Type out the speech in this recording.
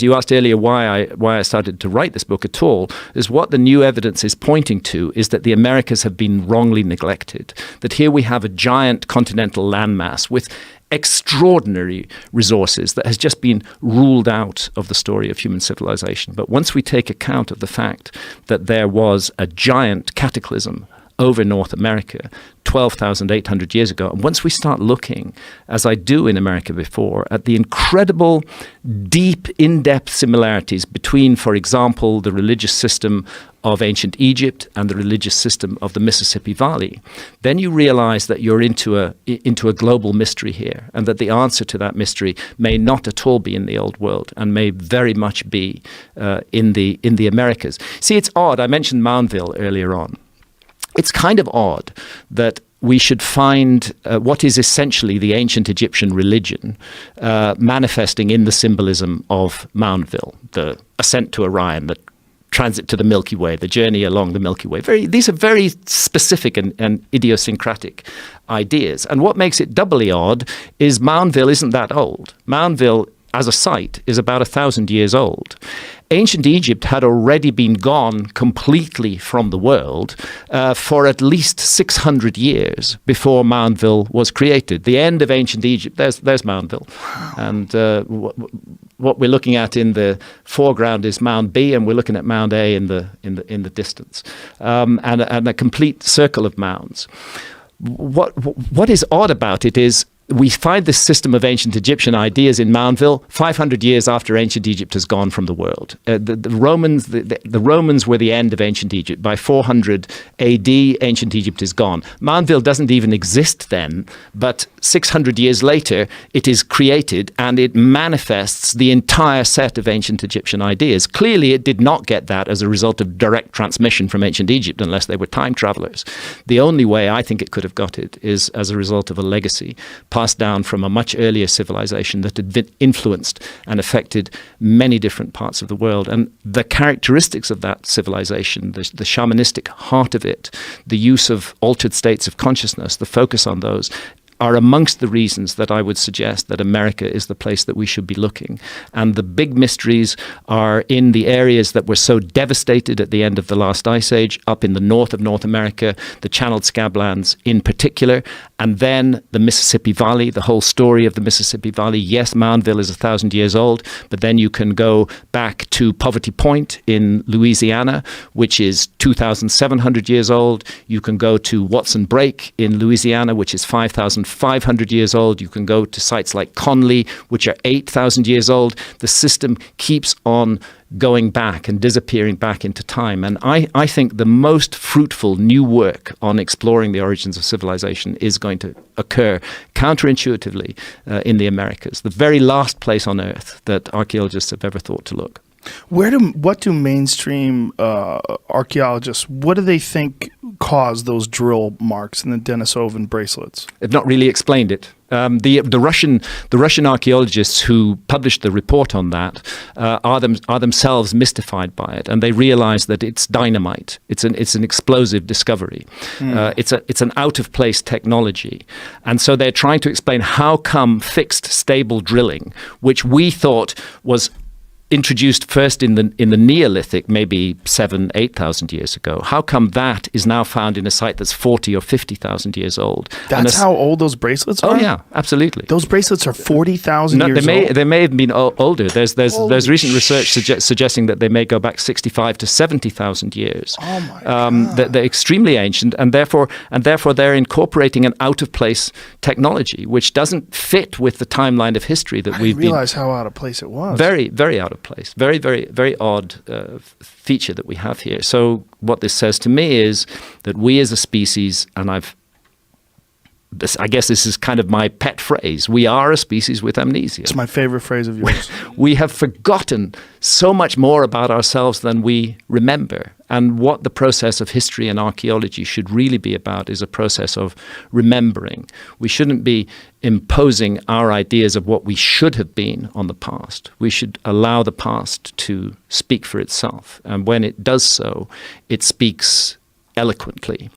You asked earlier why I started to write this book at all, is what the new evidence is pointing to is that the Americas have been wrongly neglected, that here we have a giant continental landmass with extraordinary resources that has just been ruled out of the story of human civilization. But once we take account of the fact that there was a giant cataclysm over North America 12,800 years ago. And once we start looking, as I do in America before, at the incredible, deep, in-depth similarities between, for example, the religious system of ancient Egypt and the religious system of the Mississippi Valley, then you realize that you're into a global mystery here, and that the answer to that mystery may not at all be in the old world and may very much be in the Americas. See, it's odd. I mentioned Moundville earlier on. It's kind of odd that we should find what is essentially the ancient Egyptian religion manifesting in the symbolism of Moundville, the ascent to Orion, the transit to the Milky Way, the journey along the Milky Way. These are very specific and idiosyncratic ideas. And what makes it doubly odd is Moundville isn't that old. Moundville, as a site, is about 1,000 years old. Ancient Egypt had already been gone completely from the world for at least 600 years before Moundville was created. The end of ancient Egypt, there's Moundville. And what we're looking at in the foreground is Mound B, and we're looking at Mound A in the distance, and a complete circle of mounds. What is odd about it is we find this system of ancient Egyptian ideas in Moundville 500 years after ancient Egypt has gone from the world. The Romans were the end of ancient Egypt. By 400 AD, ancient Egypt is gone. Moundville doesn't even exist then, but 600 years later, it is created and it manifests the entire set of ancient Egyptian ideas. Clearly, it did not get that as a result of direct transmission from ancient Egypt, unless they were time travelers. The only way I think it could have got it is as a result of a legacy passed down from a much earlier civilization that had been influenced and affected many different parts of the world. And the characteristics of that civilization, the shamanistic heart of it, the use of altered states of consciousness, the focus on those, are amongst the reasons that I would suggest that America is the place that we should be looking. And the big mysteries are in the areas that were so devastated at the end of the last ice age, up in the north of North America, the channeled scablands in particular, and then the Mississippi Valley, the whole story of the Mississippi Valley. Yes, Moundville is 1,000 years old, but then you can go back to Poverty Point in Louisiana, which is 2,700 years old. You can go to Watson Brake in Louisiana, which is 5,500 years old. You can go to sites like Conley, which are 8,000 years old. The system keeps on going back and disappearing back into time. And I think the most fruitful new work on exploring the origins of civilization is going to occur counterintuitively in the Americas, the very last place on Earth that archaeologists have ever thought to look. What do mainstream archaeologists, what do they think caused those drill marks in the Denisovan bracelets? They've not really explained it. The Russian archaeologists who published the report on that are themselves mystified by it, and they realize that it's dynamite. It's an explosive discovery. It's an out of place technology, and so they're trying to explain how come fixed, stable drilling, which we thought was introduced first in the Neolithic, maybe 8,000 years ago. How come that is now found in a site that's 40 or 50,000 years old? That's how old those bracelets are? Oh yeah, absolutely. Those bracelets are 40,000 years old? They may have been older. There's recent research suggesting that they may go back 65 to 70,000 years. Oh my God. They're extremely ancient, and therefore they're incorporating an out-of-place technology, which doesn't fit with the timeline of history that we've been... I didn't realize how out of place it was. Very, very out of place. Very, very, very odd feature that we have here. So what this says to me is that we as a species, and I guess this is kind of my pet phrase, we are a species with amnesia. It's my favorite phrase of yours. We have forgotten so much more about ourselves than we remember. And what the process of history and archaeology should really be about is a process of remembering. We shouldn't be imposing our ideas of what we should have been on the past. We should allow the past to speak for itself. And when it does so, it speaks eloquently